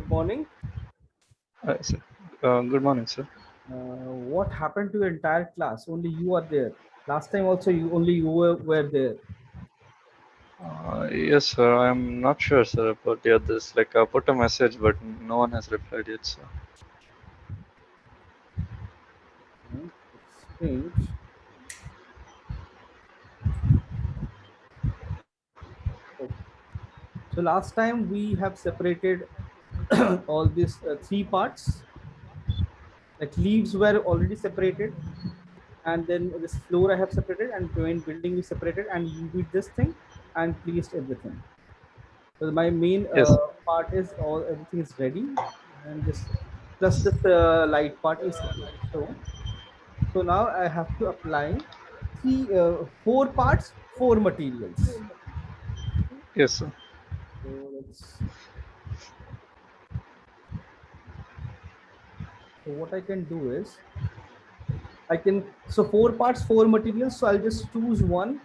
morning. Sir. Good morning, sir. What happened to your entire class? Only you are there. Last time also you only you were there. Yes, sir. I'm not sure, sir, about the others. Like, I put a message, but no one has replied yet, sir. It's strange. Okay. So last time we have separated all these three parts. Like leaves were already separated, and then this floor I have separated, and main building we separated, and you did this thing and placed everything. So my main Yes, part is all everything is ready, and this plus this light part is ready. So now I have to apply four parts, four materials. yes, sir. So let's. So what I can do is I can so four parts, four materials. So I'll just choose one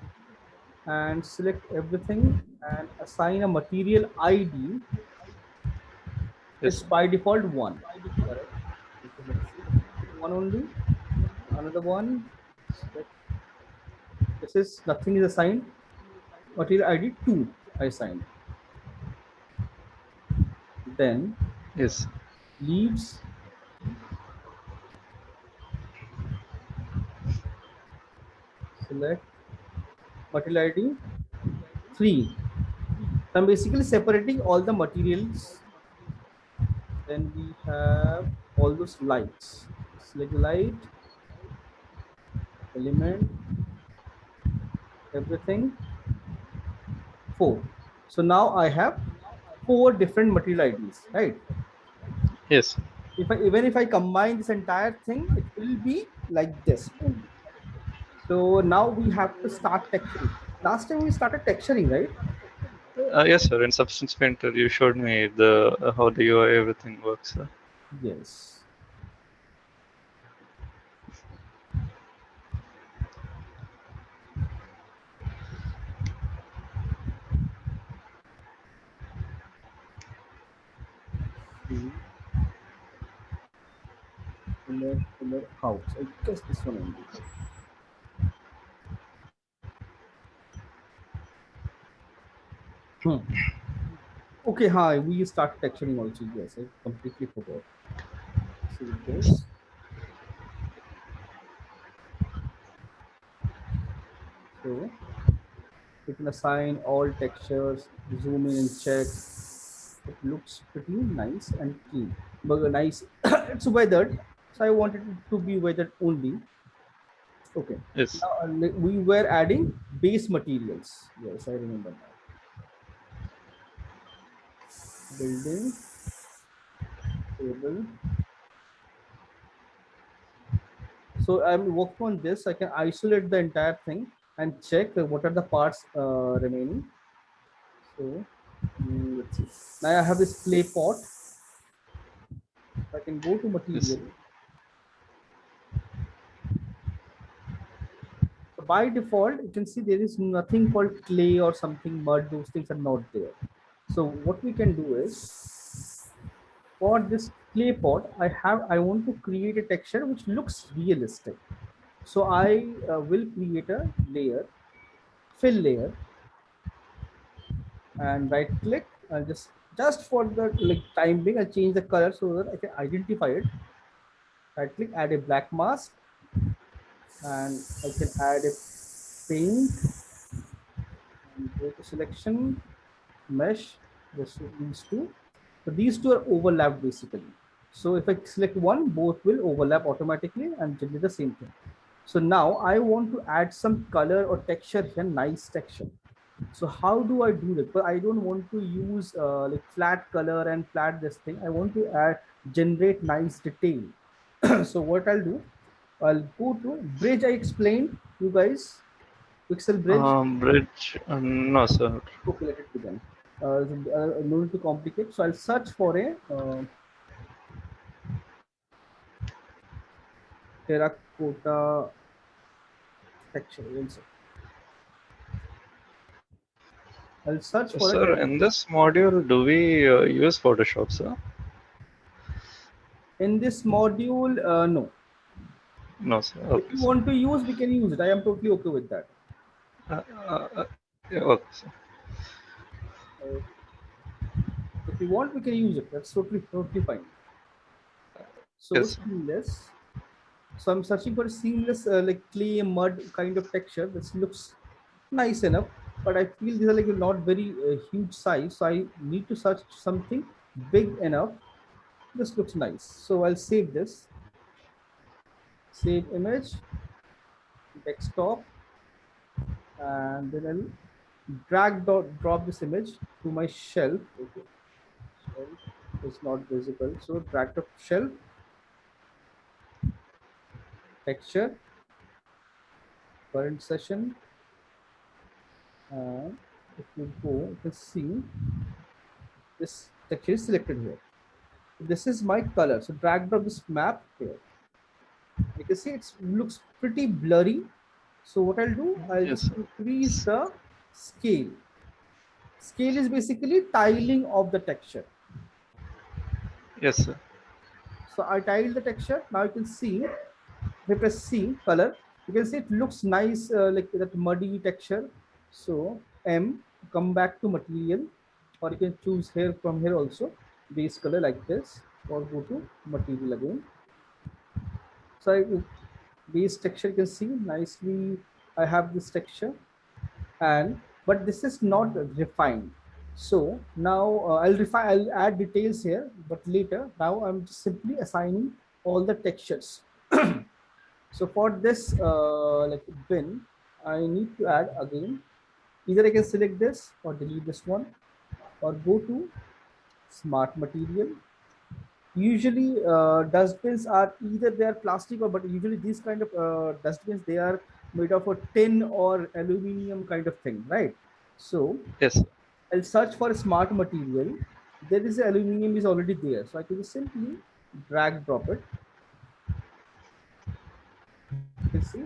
and select everything and assign a material ID. Yes, It's sir. by default one. Correct. Okay, let's see. One only. Another one. Select. This is nothing is assigned. Material ID two. I assigned. Then Yes, leaves. Select material ID 3. So I'm basically separating all the materials. Then we have all those lights. Select the light, element, everything, 4. So now I have 4 different material IDs, right? yes, Even if I combine this entire thing, it will be like this only. So now we have to start texturing. Last time we started texturing, right? yes, sir. In Substance Painter, you showed me the how the UI everything works, sir. Yes. See, pillar house. I guess this one only. Hmm. Okay, hi. We start texturing also. Yes, I completely forgot. See this. So we can assign all textures, zoom in and check. It looks pretty nice and clean. But nice. It's weathered, so I wanted it to be weathered only. Okay. Yes, Now we were adding base materials. Yes, I remember now. Building table. So I'm working on this. I can isolate the entire thing and check what are the parts remaining. So let's see. Now I have this clay pot. I can go to yes, material. So by default, you can see there is nothing called clay or something mud. Those things are not there. So what we can do is for this clay pot, I want to create a texture which looks realistic. So I will create a layer, fill layer, and right click. I'll just for the like time being, I'll change the color so that I can identify it. Right click, add a black mask, and I can add a paint and go to selection, mesh, these two. So these two are overlapped basically. So if I select one, both will overlap automatically and generate the same thing. So now I want to add some color or texture here, nice texture. So how do I do that? But I don't want to use like flat color and flat this thing. I want to add generate nice detail. So what I'll do, I'll go to bridge. I explained you guys pixel bridge. bridge. No, sir. Okay, let it be done. No need to complicate. So I'll search for a terracotta texture. One sec. I'll search for a Sir, terracotta. in this module, do we use Photoshop, sir? In this module, no. No, sir. If Okay, you sir. want to use, we can use it. I am totally okay with that. Yeah, okay, sir. Uh, if you want, we can use it. That's totally fine. So Yes, sir. seamless. So I'm searching for a seamless like clay mud kind of texture. This looks nice enough, but I feel these are like not very huge size. So I need to search something big enough. This looks nice. So I'll save this. Save image, desktop, and then I'll drop this image to my shelf. Okay, shelf is not visible. So drag the shelf, texture, current session, and if you go, you can see this texture is selected here. This is my color. So drag drop this map here. You can see it looks pretty blurry. So what I'll do, I'll Yes, just sir. increase the scale. Scale is basically tiling of the texture. Yes, sir. So I tiled the texture. Now you can see, if I press C, color, you can see it looks nice, like that muddy texture. So M, come back to material, or you can choose here from here also, base color like this, or go to material again. So base texture, you can see nicely, I have this texture, and but this is not refined. So now I'll add details here, but later. Now I'm just simply assigning all the textures. So for this like bin, I need to add again. Either I can select this or delete this one, or go to smart material. Usually dustbins are either they are plastic, or but usually these kind of dustbins, they are made of a tin or aluminum kind of thing, right? So Yes, sir. I'll search for a smart material. There is aluminum is already there, so I can just simply drag drop it. You can see,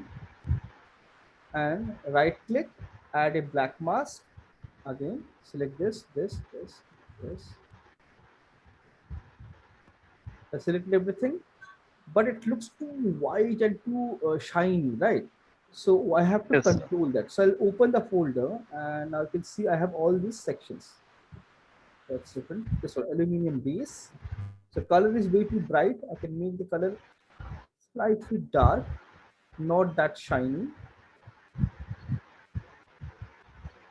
and right click, add a black mask. Again, select this. I selected everything, but it looks too white and too shiny, right? So I have to Yes, sir. control that. So I'll open the folder, and now you can see I have all these sections. That's different. This one, aluminum base. So color is way too bright. I can make the color slightly dark, not that shiny.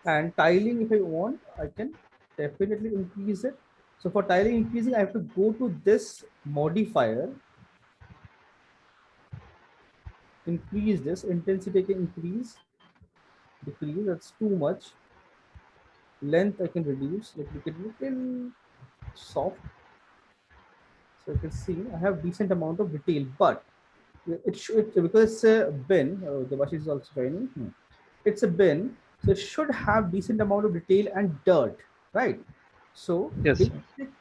And tiling, if I want, I can definitely increase it. So for tiling increasing, I have to go to this modifier, increase this intensity, I can increase, decrease, that's too much. Length I can reduce, like make it little soft. So you can see I have decent amount of detail, but it should, because it's a bin, the brush is also shiny. It's a bin, so it should have decent amount of detail and dirt, right? So Yes, sir. basic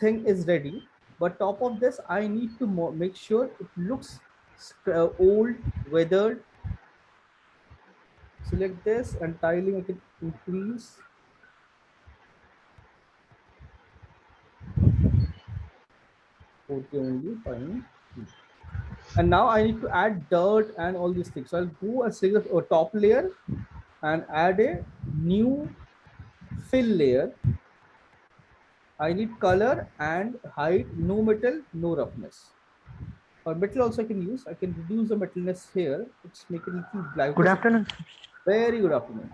thing is ready, but top of this, I need to make sure it looks old, weathered. Select this, and tiling I can increase. Okay, only fine. And now I need to add dirt and all these things. So I'll go and select a top layer and add a new fill layer. I need color and height, no metal, no roughness. Or metal also I can use. I can reduce the metalness here. Let's make it a little black. Good afternoon. Very good afternoon.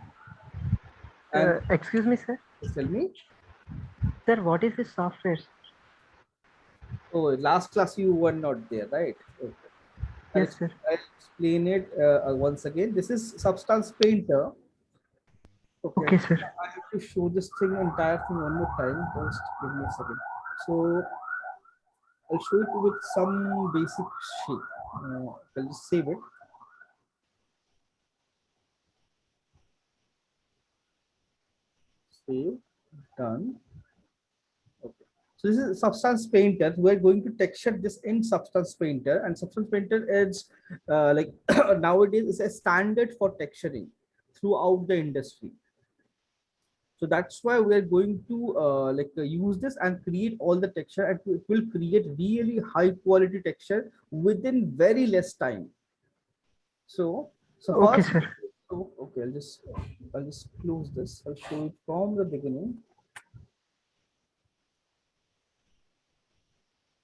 And Excuse me, sir. tell me. Sir, what is this software? Oh, last class you were not there, right? Okay. Yes, sir. I'll explain it once again. This is Substance Painter. Okay, Okay, sir. I have to show this thing, entire thing one more time. Just give me a second. So I'll show it with some basic shape. I'll just save it. Save, done. Okay. So this is Substance Painter. We're going to texture this in Substance Painter, and Substance Painter is like nowadays is a standard for texturing throughout the industry. So that's why we are going to use this and create all the texture, and it will create really high quality texture within very less time. So Okay, first, sir. okay, I'll just close this. I'll show it from the beginning.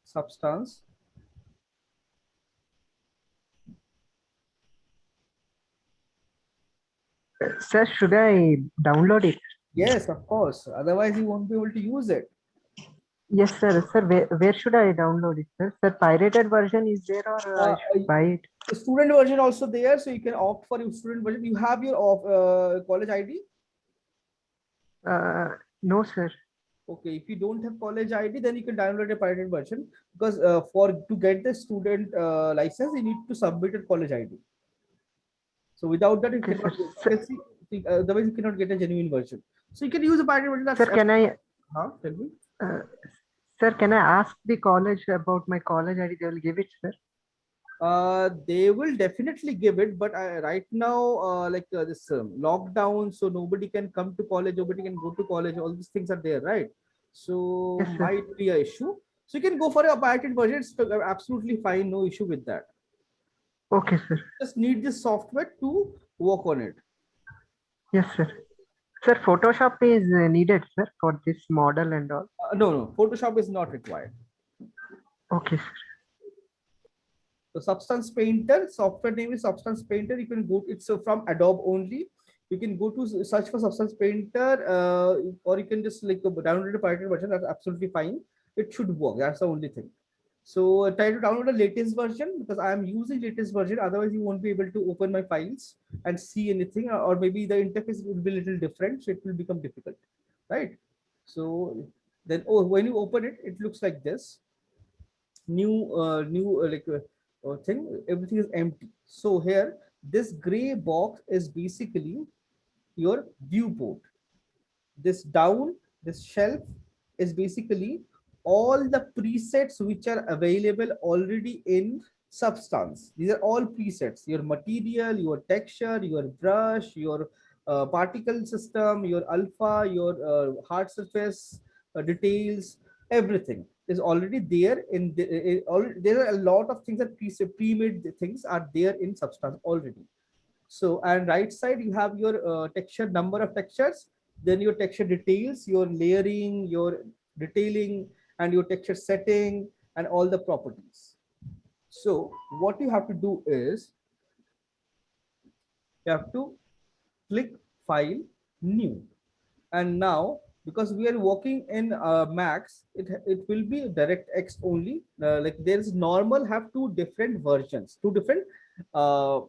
Substance. Sir, should I download it? Yes, of course. Otherwise, you won't be able to use it. Yes, sir. Sir, where should I download it, sir? Sir, pirated version is there, or I should buy it? The student version also there, so you can opt for your student version. You have your college ID. No, sir. Okay, if you don't have college ID, then you can download a pirated version, because for to get the student license, you need to submit a college ID. So without that, you Okay, cannot. sir. You can see, otherwise you cannot get a genuine version. So you can use a pirated version. That's Sir, can I, tell me. uh, sir, can I ask the college about my college ID? They will give it, sir. They will definitely give it, but right now, this lockdown, so nobody can come to college, nobody can go to college. All these things are there, right? So Yes, sir. might be a issue. So you can go for a pirated version. It's absolutely fine, no issue with that. Okay, sir. Just need this software to work on it. Yes, sir. Sir, Photoshop is needed, sir, for this model and all. No, Photoshop is not required. Okay, sir. So Substance Painter, software name is Substance Painter. You can go, it's from Adobe only. You can go to search for Substance Painter, or you can just download a pirated version. That's absolutely fine. It should work. That's the only thing. So try to download the latest version, because I am using latest version. Otherwise, you won't be able to open my files and see anything, or maybe the interface will be a little different, so it will become difficult, right? So then, when you open it, it looks like this. New thing, everything is empty. So here, this gray box is basically your viewport. This down, this shelf is basically all the presets which are available already in Substance. These are all presets: your material, your texture, your brush, your particle system, your alpha, your hard surface details, everything is already there in the there are a lot of things that pre-made things are there in Substance already. So, and right side, you have your texture, number of textures, then your texture details, your layering, your detailing, and your texture setting, and all the properties. So what you have to do is, you have to click File, New. And now, because we are working in Max, it will be DirectX only. Like there's normal have two different versions, two different uh,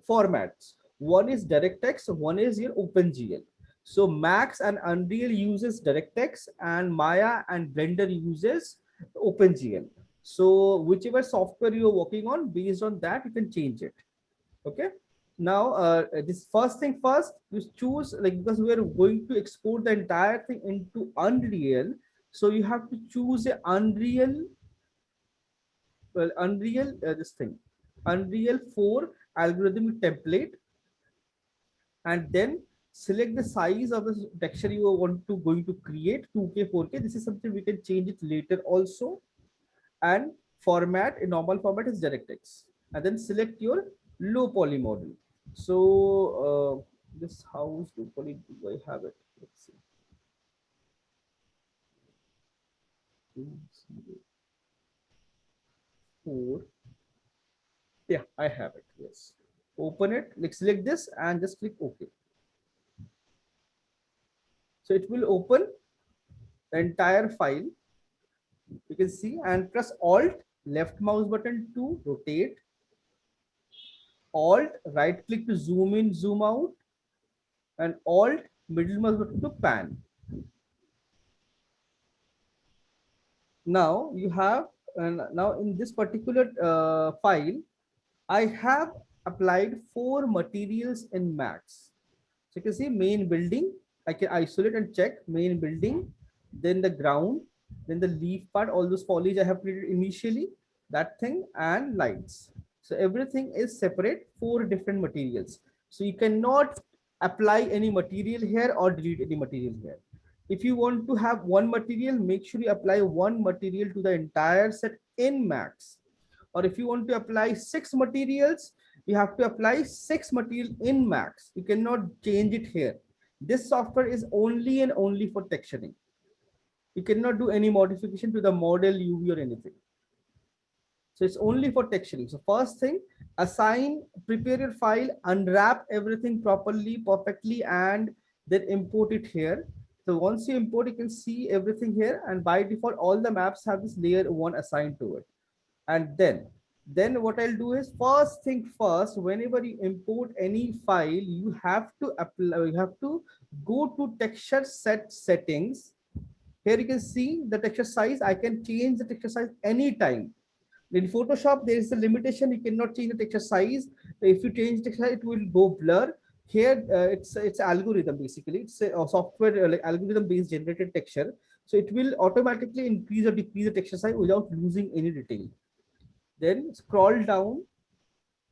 formats. One is DirectX, one is your OpenGL. So Max and Unreal uses DirectX, and Maya and Blender uses OpenGL. So whichever software you're working on, based on that, you can change it. Okay. Now, this first thing first, you choose, like, because we are going to export the entire thing into Unreal, so you have to choose a Unreal, well, Unreal this thing, Unreal 4 algorithmic template, and then select the size of the texture you want to going to create, 2K, 4K. This is something we can change it later also. And format, in normal format is DirectX, and then select your low poly model. So this house low poly, do I have it? Let's see. Four. Yeah, I have it. Yes. Open it. Like select this and just click OK. So it will open the entire file. You can see, and press Alt left mouse button to rotate. Alt right click to zoom in, zoom out, and Alt middle mouse button to pan. Now you have, and now in this particular file, I have applied 4 materials in Max. So you can see main building. I can isolate and check main building, then the ground, then the leaf part, all those foliage I have created initially, that thing, and lights. So everything is separate, 4 different materials. So you cannot apply any material here or delete any material here. If you want to have one material, make sure you apply one material to the entire set in max. Or if you want to apply 6 materials, you have to apply 6 material in max. You cannot change it here. This software is only and only for texturing. You cannot do any modification to the model, UV or anything. So it's only for texturing. So first thing, assign, prepare your file, unwrap everything properly, perfectly, and then import it here. So once you import, you can see everything here. And by default, all the maps have this layer 1 assigned to it. And then what I'll do is, first thing first, whenever you import any file, you have to apply, you have to go to texture set settings. Here you can see the texture size. I can change the texture size anytime. In Photoshop, there is a limitation. You cannot change the texture size. If you change texture size, it will go blur. Here, it's algorithm basically. It's a software like algorithm based generated texture. So it will automatically increase or decrease the texture size without losing any detail. Then scroll down,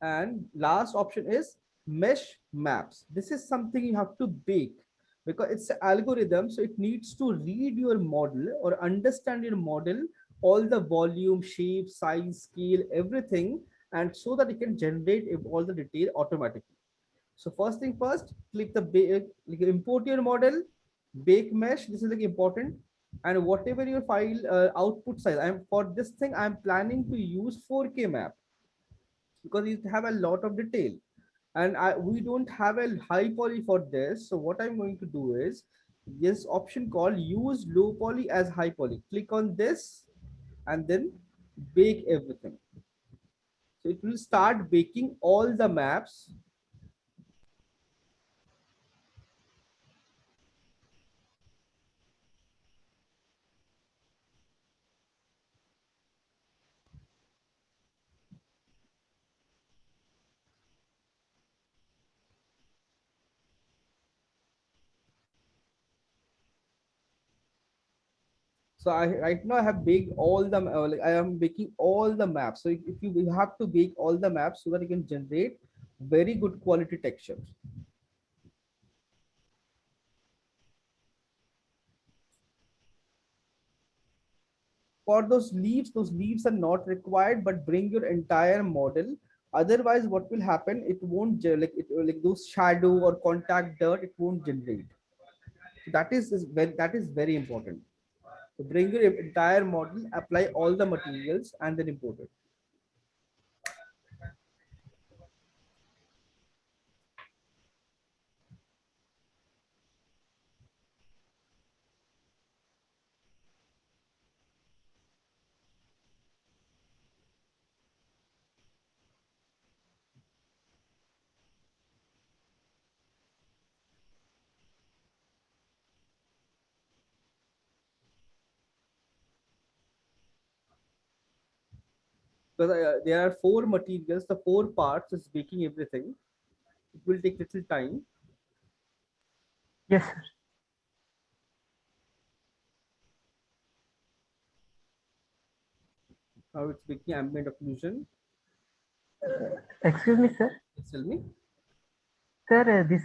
and last option is mesh maps. This is something you have to bake because it's an algorithm, so it needs to read your model or understand your model, all the volume, shape, size, scale, everything, and so that it can generate all the detail automatically. So first thing first, click the import your model, bake mesh. This is like important. And whatever your file output size, I'm for this thing I'm planning to use 4K map because it have a lot of detail, and we don't have a high poly for this. So what I'm going to do is this option called use low poly as high poly. Click on this and then bake everything. So it will start baking all the maps. So I right now I have baked all the like I am baking all the maps. So if you have to bake all the maps so that you can generate very good quality textures. For those leaves are not required, but bring your entire model. Otherwise, what will happen? It won't like it like those shadow or contact dirt. It won't generate. So that is very important. So bring your entire model, apply all the materials, and then import it. Because there are 4 materials, the 4 parts is baking everything. It will take little time. Yes, sir. Now it's baking ambient occlusion. Excuse me, sir. Tell me. Sir, this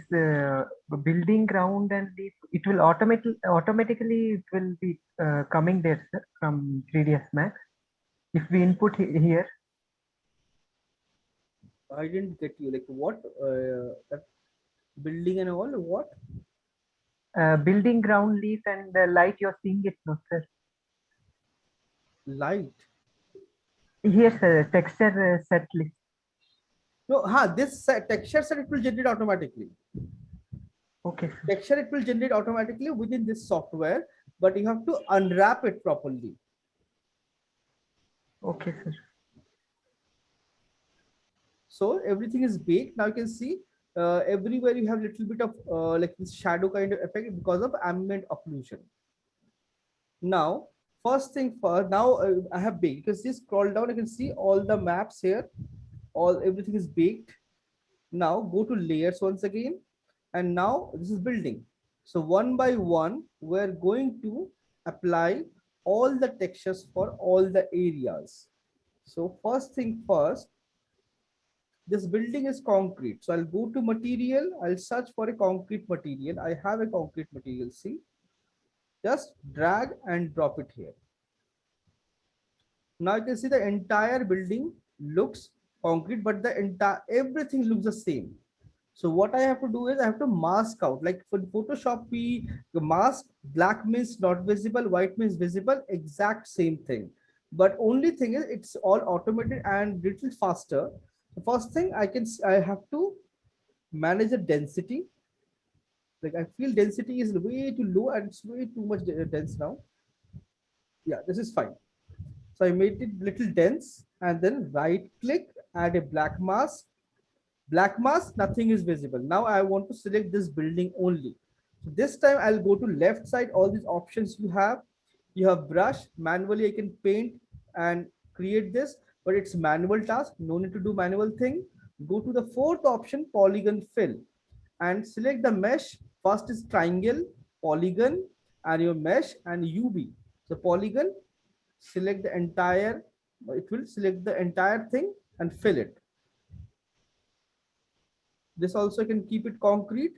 building ground and it will automatically it will be coming there, sir, from 3ds Max. If we input here, I didn't get you. Like what? That building and all. What? building ground leaf and the light you're seeing it, no, sir. Light. Here, sir, texture set list. No, this texture set it will generate automatically. Okay, sir. Texture it will generate automatically within this software, but you have to unwrap it properly. Okay, sir. So everything is baked. Now you can see everywhere you have little bit of like this shadow kind of effect because of ambient occlusion. Now, first thing first, now I have baked. You can see scroll down, you can see all the maps here. Everything is baked. Now go to layers once again. And now this is building. So one by one, we're going to apply all the textures for all the areas. So first thing first, this building is concrete. So I'll go to material. I'll search for a concrete material. I have a concrete material. See, just drag and drop it here. Now you can see the entire building looks concrete, but the entire everything looks the same. So what I have to do is I have to mask out. Like for Photoshop, we the mask black means not visible, white means visible, exact same thing. But only thing is it's all automated and little faster. The first thing I have to manage the density. Like I feel density is way too low and it's way too much dense now. Yeah, this is fine. So I made it little dense and then right click, add a black mask. Black mask, nothing is visible. Now I want to select this building only. So this time I'll go to left side, all these options you have. You have brush, manually I can paint and create this, but it's manual task. No need to do manual thing. Go to the fourth option, polygon fill, and select the mesh. First is triangle, polygon, and your mesh and UV. So polygon, select the entire, it will select the entire thing and fill it. This also can keep it concrete,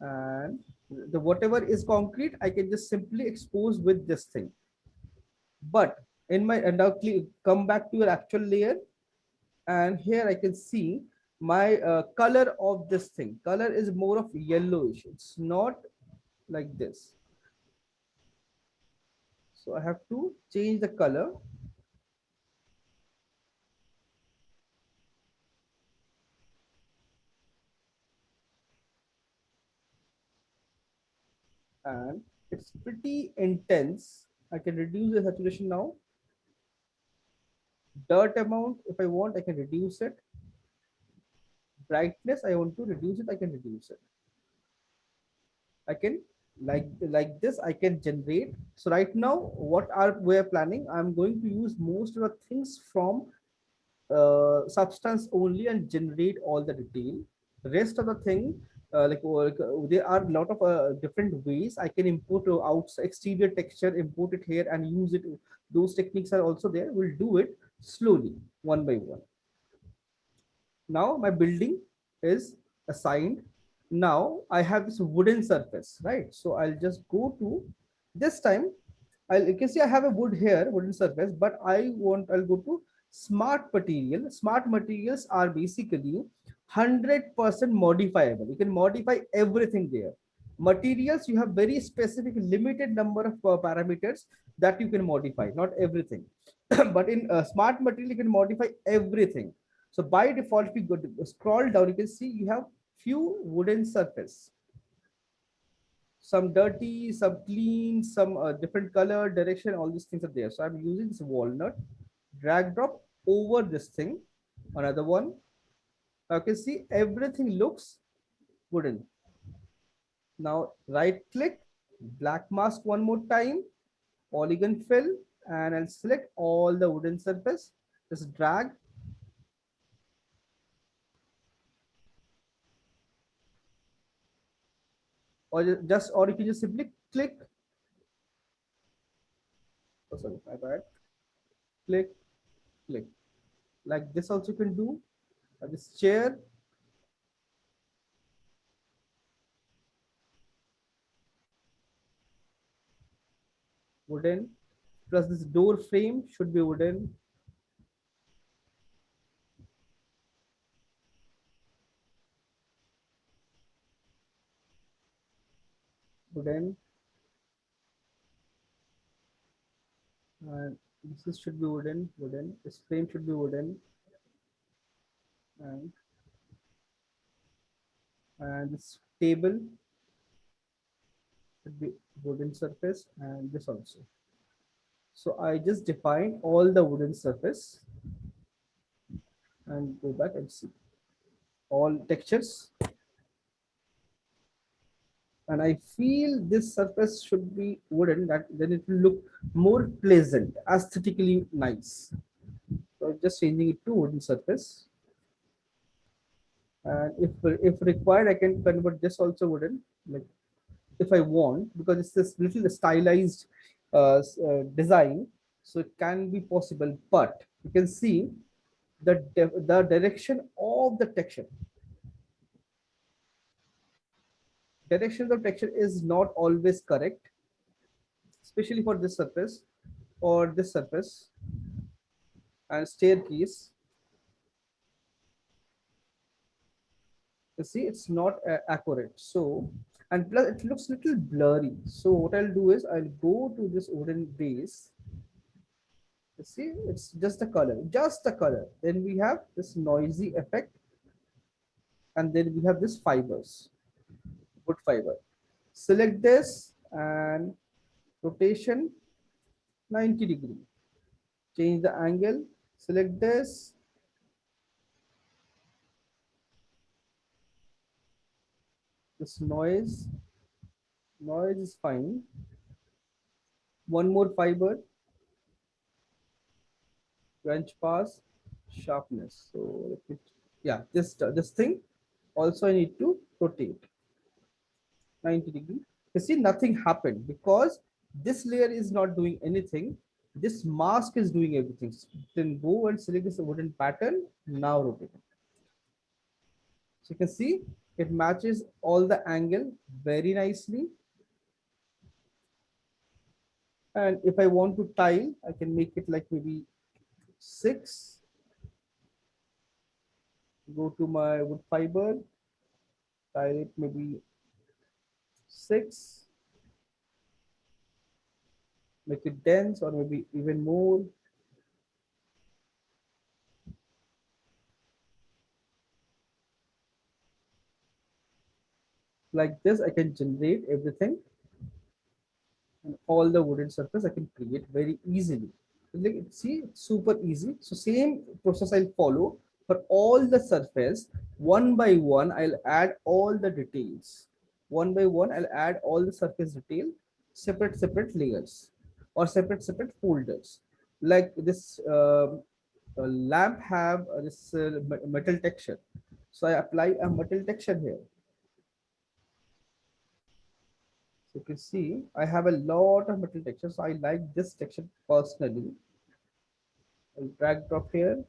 and the whatever is concrete I can just simply expose with this thing. But in my, and now come back to your actual layer, and here I can see my color of this thing. Color is more of yellowish, it's not like this. So I have to change the color. And it's pretty intense. I can reduce the saturation now. Dirt amount, if I want, I can reduce it. Brightness, I want to reduce it, I can reduce it. I can like this, I can generate. So right now, what are we are planning? I'm going to use most of the things from substance only and generate all the detail. The rest of the thing, there are a lot of different ways I can import outside exterior texture, import it here and use it. Those techniques are also there. We'll do it slowly, one by one. Now my building is assigned. Now I have this wooden surface, right? So I'll just go to this time. You can see I have a wood here, wooden surface, but I'll go to smart material. Smart materials are basically 100% modifiable. You can modify everything there. Materials, you have very specific limited number of parameters that you can modify, not everything. But in smart material, you can modify everything. So by default, if you go to scroll down, you can see you have few wooden surface. Some dirty, some clean, some different color, direction, all these things are there. So I'm using this walnut, drag drop over this thing. Another one. Now you can see everything looks wooden. Now right click, black mask one more time, polygon fill, and I'll select all the wooden surface. Just drag. Or or you can just simply click. Oh, sorry, my bad. Click, click. Like this also you can do. This chair. Wooden. Plus this door frame should be wooden. Wooden. And this should be wooden. Wooden. This frame should be wooden. And this table should be wooden surface, and this also. So I just defined all the wooden surface and go back and see all textures. And I feel this surface should be wooden, that then it will look more pleasant, aesthetically nice. So just changing it to wooden surface. And if required, I can convert this also wooden, like if I want, because it's this little stylized design, so it can be possible. But you can see the direction of the texture. Direction of texture is not always correct, especially for this surface or this surface and staircase. You see, it's not accurate. So, and plus it looks little blurry. So what I'll do is I'll go to this wooden base. You see, it's just the color, just the color. Then we have this noisy effect, and then we have this fibers, wood fiber. Select this and rotation 90°. Change the angle. Select this. This noise is fine. One more fiber, wrench pass, sharpness. So yeah, this thing also I need to rotate 90°. You see, nothing happened because this layer is not doing anything. This mask is doing everything. Then go and select this wooden pattern. Now rotate it. So you can see it matches all the angle very nicely. And if I want to tile, I can make it like maybe 6. Go to my wood fiber, tile it maybe 6. Make it dense or maybe even more. Like this, I can generate everything, and all the wooden surface I can create very easily. Like, see, it's super easy. So same process I'll follow for all the surface. One by one, I'll add all the details. One by one, I'll add all the surface detail, separate layers or separate folders. Like this lamp have this metal texture. So I apply a metal texture here. So you can see I have a lot of metal texture. So I like this texture personally. I'll drag drop here.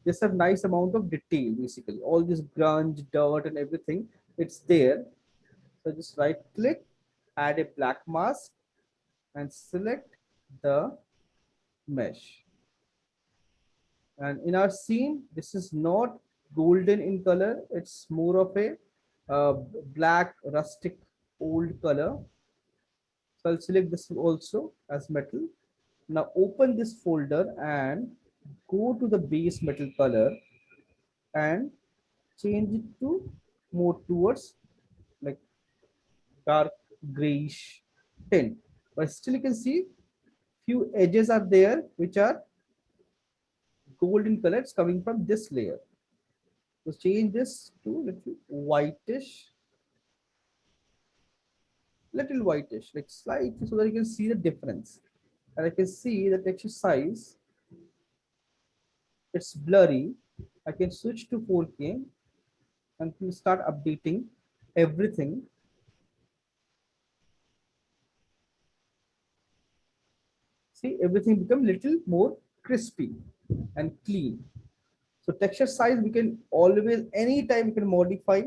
There's a nice amount of detail basically. All this grunge, dirt, and everything, it's there. So just right click, add a black mask, and select the mesh. And in our scene, this is not golden in color, it's more of a black, rustic, old color. So I'll select this also as metal. Now open this folder and go to the base metal color and change it to more towards like dark grayish tint. But still you can see few edges are there which are golden color. It's coming from this layer. So change this to little whitish, like slightly, so that you can see the difference. And I can see the texture size, it's blurry. I can switch to 4K and start updating everything. See, everything become little more crispy and clean. So texture size, we can always, anytime we can modify.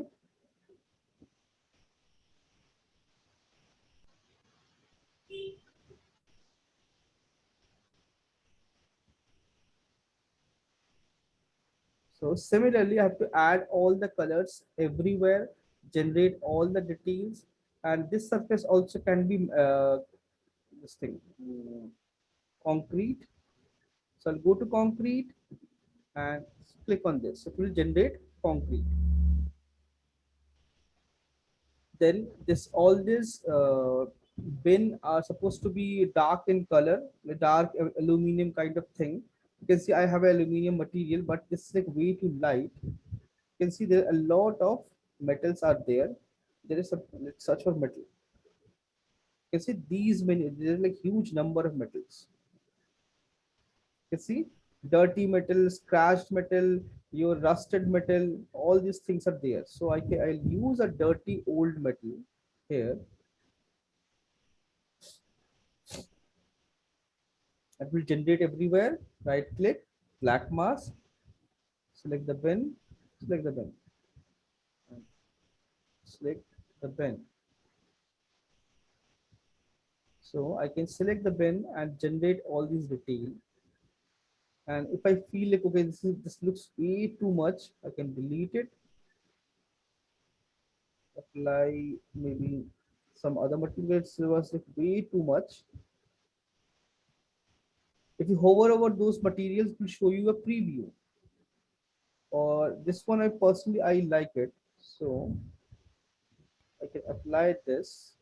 So similarly, I have to add all the colors everywhere, generate all the details, and this surface also can be this thing, concrete. So I'll go to concrete and click on this. It will generate concrete. Then this all this bin are supposed to be dark in color, a dark aluminum kind of thing. You can see I have aluminum material, but this is like way too light. You can see there are a lot of metals are there. There is a, let's search for metal. You can see these many, there's like huge number of metals. You see dirty metal, scratched metal, your rusted metal, all these things are there. So I'll use a dirty old metal here. It will generate everywhere. Right click, black mask, select the bin, select the bin, and select the bin. So I can select the bin and generate all these detail. And if I feel like, okay, this looks way too much, I can delete it, apply maybe some other materials. It was like way too much. If you hover over those materials, it will show you a preview. Or this one, I like it, so I can apply this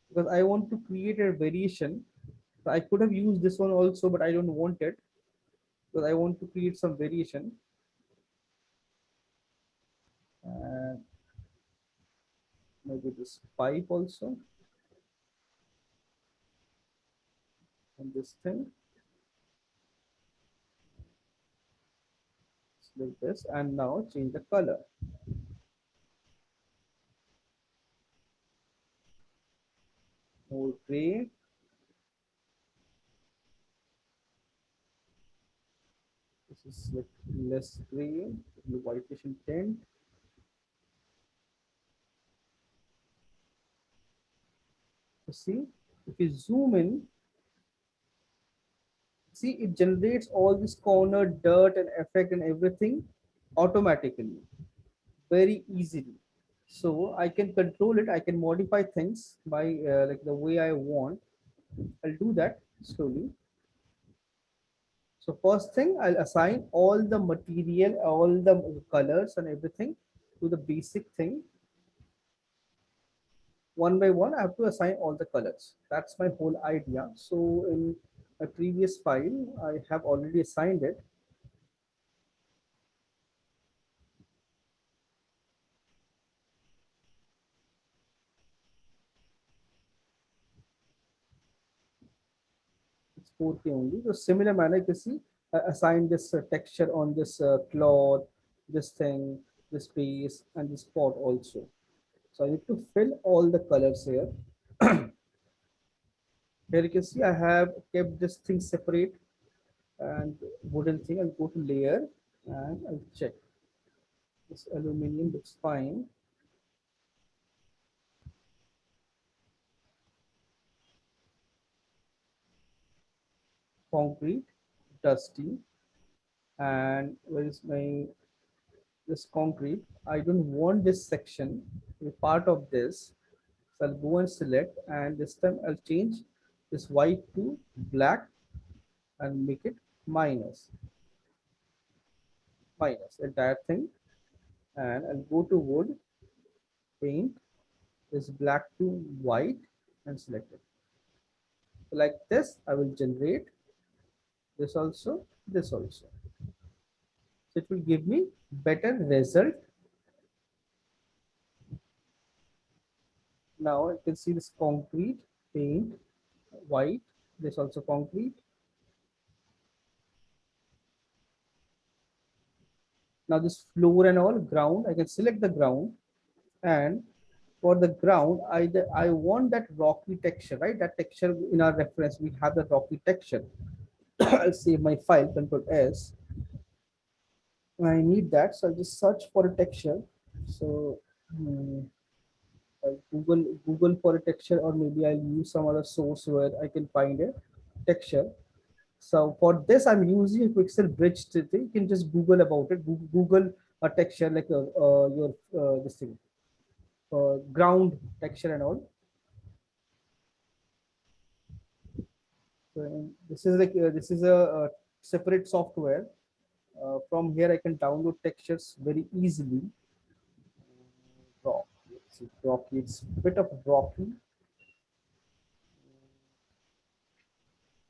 because I want to create a variation. So I could have used this one also, but I don't want it because I want to create some variation. And maybe this pipe also, and this thing like this, and now change the color. More gray. This is like less gray, whitish in tint. You see, if you zoom in, see it generates all this corner dirt and effect and everything automatically, very easily. So I can control it. I can modify things by like the way I want. I'll do that slowly. So first thing, I'll assign all the material, all the colors and everything to the basic thing. One by one, I have to assign all the colors. That's my whole idea. So in my previous file, I have already assigned it. It's 4K only. So similar manner, you can see, I assigned this texture on this cloth, this thing, this piece, and this pot also. So I need to fill all the colors here. Here you can see I have kept this thing separate and wooden thing. I'll go to layer and I'll check. This aluminum looks fine. Concrete, dusty, and where is my this concrete? I don't want this section to be part of this. So I'll go and select, and this time I'll change this white to black and make it minus entire thing. And I'll go to wood, paint this black to white and select it. So like this, I will generate this also, this also. So it will give me better result. Now you can see this concrete, paint, white, this also concrete. Now this floor and all ground, I can select the ground, and for the ground, I want that rocky texture, right? That texture in our reference, we have the rocky texture. I'll save my file, Control S. I need that, so I'll just search for a texture. So I'll Google for a texture, or maybe I'll use some other source where I can find a texture. So for this, I'm using a Pixel Bridge thing. You can just Google about it. Google a texture like your this thing, ground texture and all. So this is like this is a separate software. From here, I can download textures very easily. Rock, let's see, rocky. It's a bit of rocky.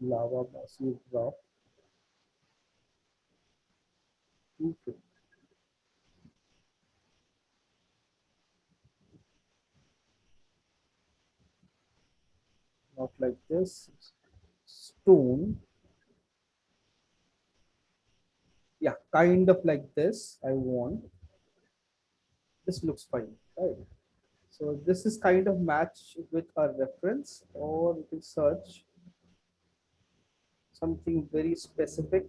Lava, massive rock. Okay. Not like this. Stone. Yeah, kind of like this. I want. This looks fine, right? So this is kind of match with our reference, or we can search something very specific.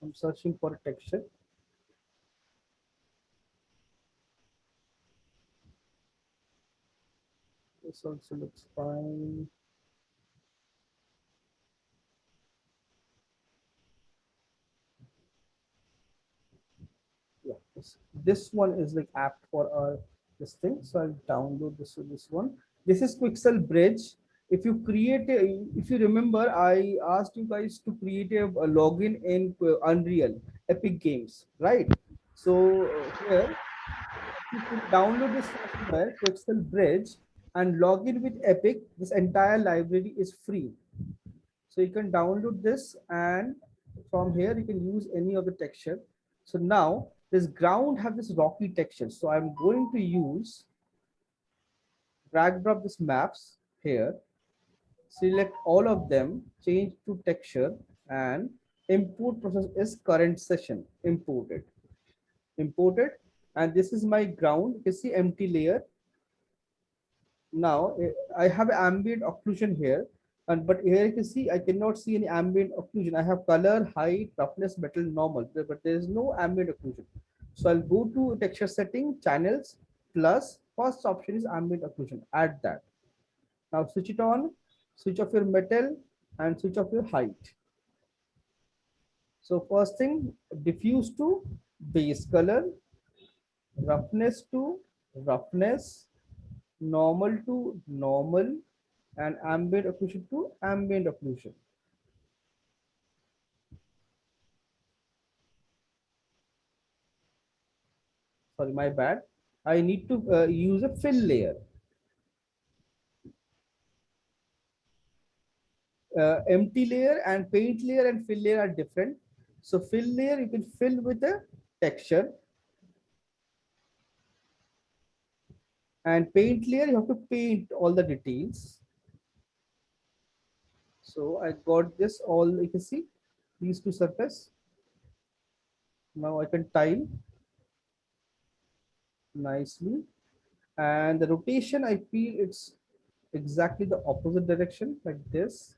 I'm searching for a texture. This also looks fine. Yeah, this one is like apt for our this thing. So I'll download this one. This is Quixel Bridge. If you create if you remember, I asked you guys to create a login in Unreal Epic Games, right? So here you can download this software, Quixel Bridge, and log in with Epic. This entire library is free. So you can download this, and from here you can use any of the texture. So now this ground have this rocky texture. So I'm going to use drag drop this maps here, select all of them, change to texture, and import process is current session imported, and this is my ground. You can see empty layer. Now I have ambient occlusion here, and but here you can see I cannot see any ambient occlusion. I have color, height, roughness, metal, normal, but there is no ambient occlusion. So I'll go to texture setting, channels, plus first option is ambient occlusion. Add that. Now switch it on, switch off your metal, and switch off your height. So first thing, diffuse to base color, roughness to roughness, normal to normal, and ambient occlusion to ambient occlusion. Sorry, my bad. I need to use a fill layer. Empty layer and paint layer and fill layer are different. So fill layer you can fill with a texture, and paint layer you have to paint all the details. So I got this all, you can see these two surface. Now I can tile nicely, and the rotation I feel it's exactly the opposite direction like this.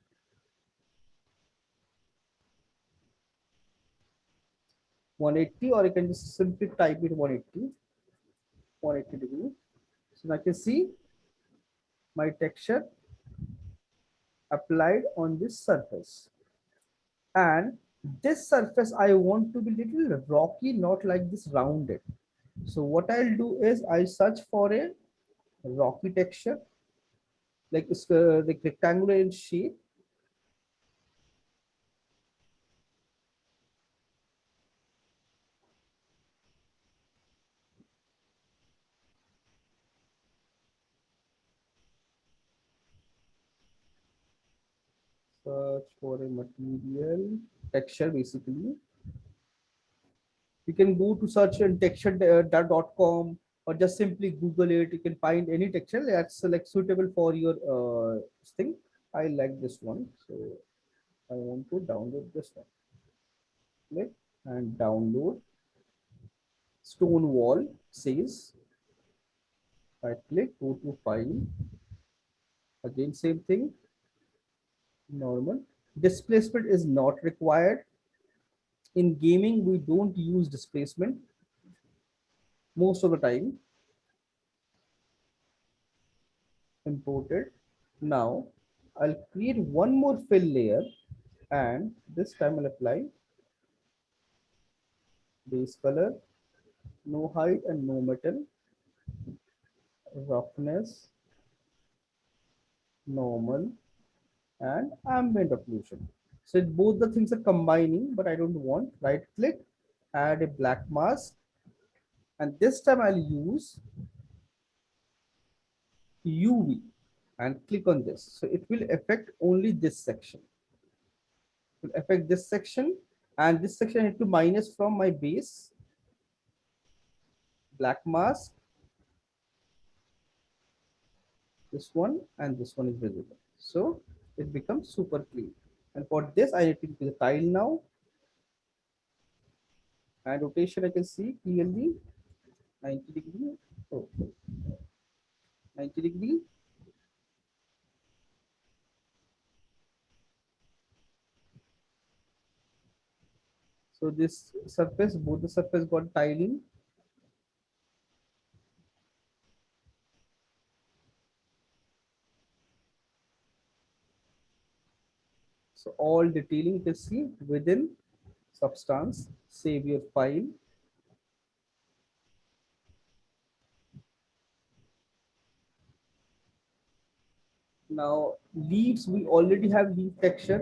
180, or you can just simply type it 180 degree. So I can see my texture applied on this surface, and this surface I want to be little rocky, not like this rounded. So what I'll do is I search for a rocky texture, like rectangular in shape. Search for a material texture. Basically you can go to search in texture.com, or just simply Google it. You can find any texture that's like suitable for your thing. I like this one, so I want to download this one. Click and download. Stone wall says. I click, go to file. Again, same thing. Normal. Displacement is not required. In gaming, we don't use displacement most of the time. Imported. Now I'll create one more fill layer, and this time I'll apply base color, no height and no metal, roughness, normal, and ambient occlusion. So both the things are combining, but I don't want. Right click, add a black mask, and this time I'll use UV and click on this. So it will affect only this section. It will affect this section, and this section I need to minus from my base. Black mask, this one, and this one is visible. So it becomes super clean. And for this, I need to do the tile now. And rotation I can see clearly 90 degree. Oh, 90 degree. So this surface, both the surface got tiling. So all detailing you can see within substance. Save your file. Now leaves, we already have leaf texture.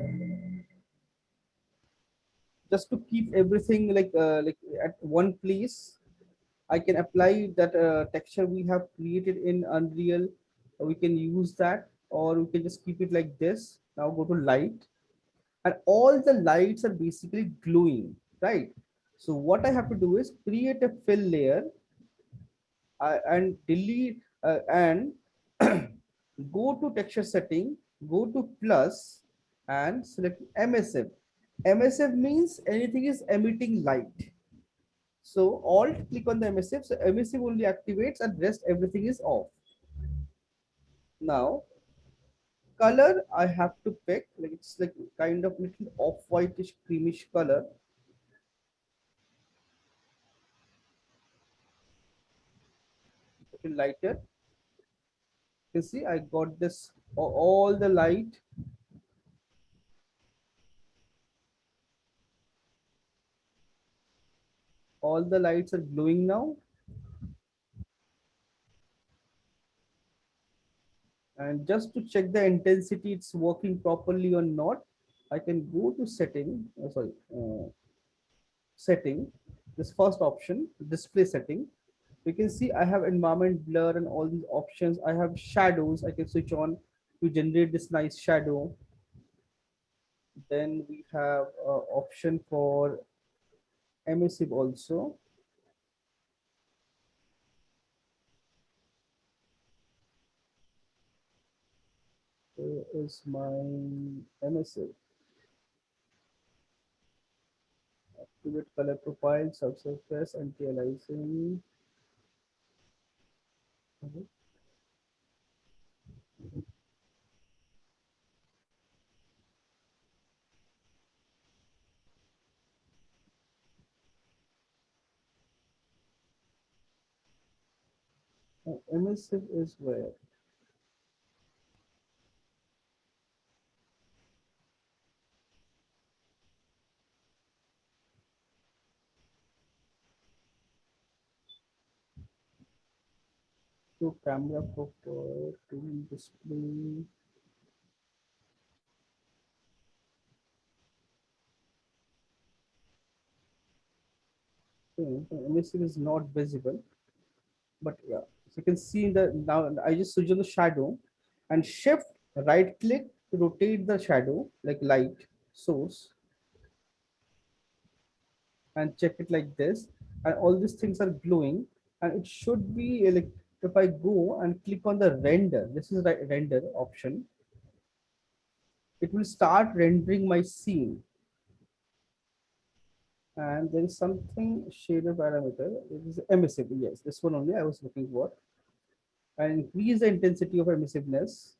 Just to keep everything like at one place, I can apply that texture we have created in Unreal. We can use that, or we can just keep it like this. Now go to light, and all the lights are basically glowing, right? So what I have to do is create a fill layer and delete and go to texture setting, go to plus and select MSF. MSF means anything is emitting light. So alt click on the emissive. So emissive only activates and rest everything is off. Now color I have to pick, like it's like kind of little off whitish creamish color. Little lighter. You see I got this all the light. All the lights are glowing now. And just to check the intensity it's working properly or not, I can go to setting, setting, this first option, display setting. You can see I have environment blur and all these options. I have shadows I can switch on to generate this nice shadow. Then we have option for emissive also. Where is my emissive? Activate color profile, subsurface, anti-aliasing. Mhm. Emissive is where? To camera profile, to display. Emissive is not visible, but yeah, so you can see that now I just switch on the shadow and shift right click to rotate the shadow like light source and check it like this, and all these things are glowing, and it should be like if I go and click on the render, this is right render option, it will start rendering my scene. And there is something shader parameter, it is emissive, yes, this one only I was looking for, and increase the intensity of emissiveness.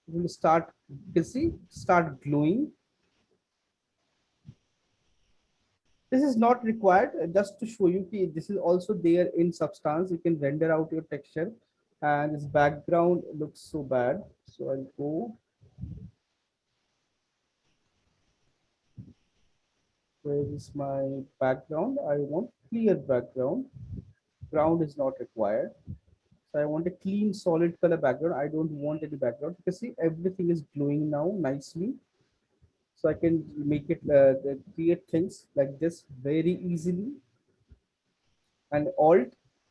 It will start, you can see start glowing. This is not required, just to show you this is also there in substance. You can render out your texture, and this background looks so bad, so I'll go, where is my background? I want clear background. Ground is not required, so I want a clean solid color background. I don't want any background. You can see everything is glowing now nicely. So I can make it create things like this very easily. And alt,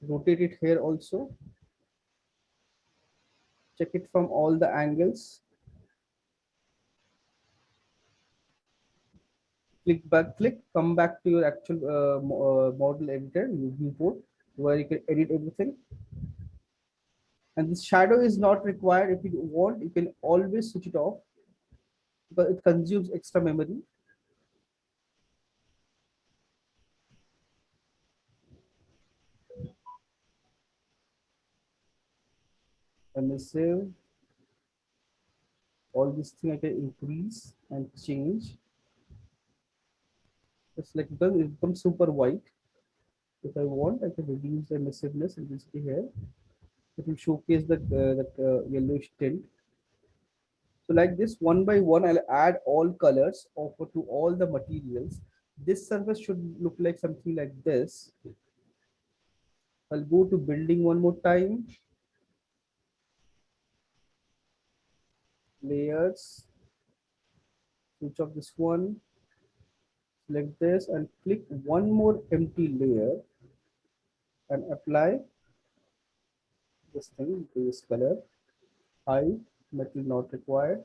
rotate it here also, check it from all the angles, click back, click, come back to your actual model editor, you viewport, where you can edit everything. And this shadow is not required. If you want, you can always switch it off, but it consumes extra memory. emissive, all these things I can increase and change. It's like because it becomes super white. If I want, I can reduce the emissiveness and just here. It will showcase the yellowish tint. So like this, one by one, I'll add all colors over to all the materials. This surface should look like something like this. I'll go to building one more time. Layers. Switch off this one. Select this and click one more empty layer and apply this thing, this color. Hide, metal not required.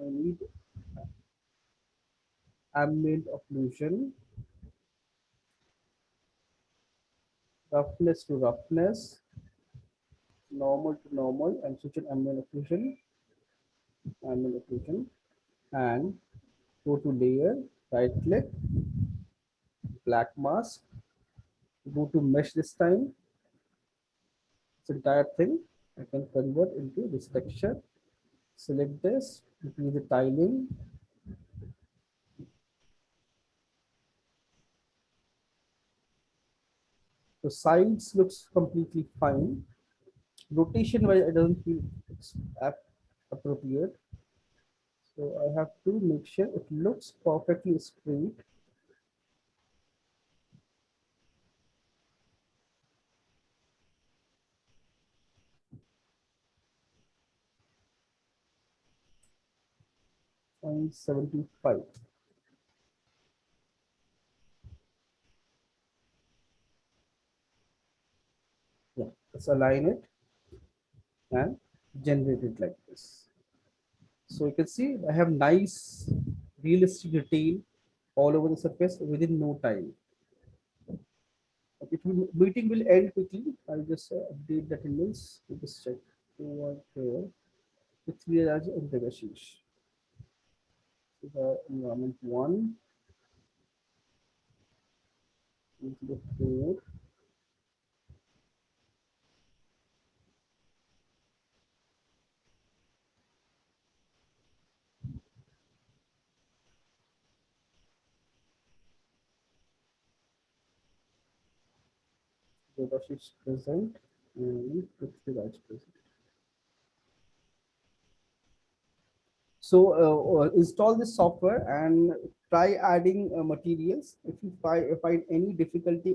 I need ambient occlusion, roughness to roughness, normal to normal, and switch on ambient occlusion, and go to layer, right click, black mask, go to mesh this time. This entire thing I can convert into this texture. Select this, increase the tiling. The sides looks completely fine. Rotation wise, it doesn't feel appropriate. So I have to make sure it looks perfectly straight. And 75. Yeah, let's align it and generate it like this. So you can see I have nice realistic detail all over the surface within no time. It will meeting will end quickly. I'll just update that image. You just check over here. The three as in the sheet. The environment one, into the four, the sheets present, and put the right present. So install this software and try adding materials. If you find any difficulty